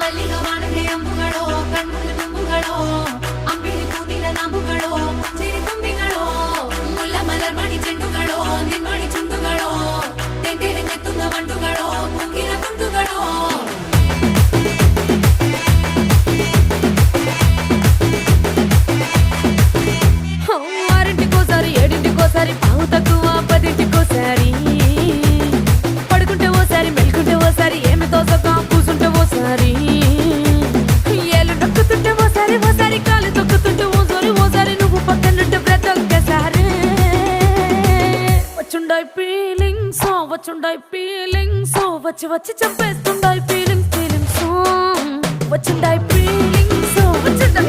ಮಲ್ಲಿಗ ವಾಣದೆ ಅಂಬುಗಳೋ ಕಣ್ಮುಳ್ಳು ತುಂಬುಗಳೋ ಅಂಬಿಳಿ ಕೂದಿನ ನಾಂಬುಗಳೋ ಚಿರಿ ತುಂಬಿಗಳೋ ಮುಲ್ಲ ಮಲರ್ ಮಣಿ ಚೆಂಡುಗಳೋ ನಿನ್ಮಣಿ ಚುಂಡುಗಳೋ ತೆಂಟೆರೆ ನೆತ್ತುಂಗ ಮಂಡುಗಳೋ ಕುಂಗಿನ ತುಂಡುಗಳೋ ఆరింటికోసారి ఏడింటికోసారి పావు తక్కువ పదింటికోసారి పడుకుంటే ఓసారి మెలుకుంటే ఓసారి ఏమి తోసక కూసుంటే ఓసారి ఏళ్ళు నొక్కుతుంటే ఓసారి ఓసారి కాలు తొక్కుతుంటే ఓసారి నువ్వు పక్కనుంటే బ్రతొక్కసారి వచ్చుండాయి ఫీలింగ్స్ వచ్చి వచ్చి చంపేస్తుండాయి ఫీలింగ్స్ వచ్చుండాయి ఫీలింగ్స్ వచ్చుండాయి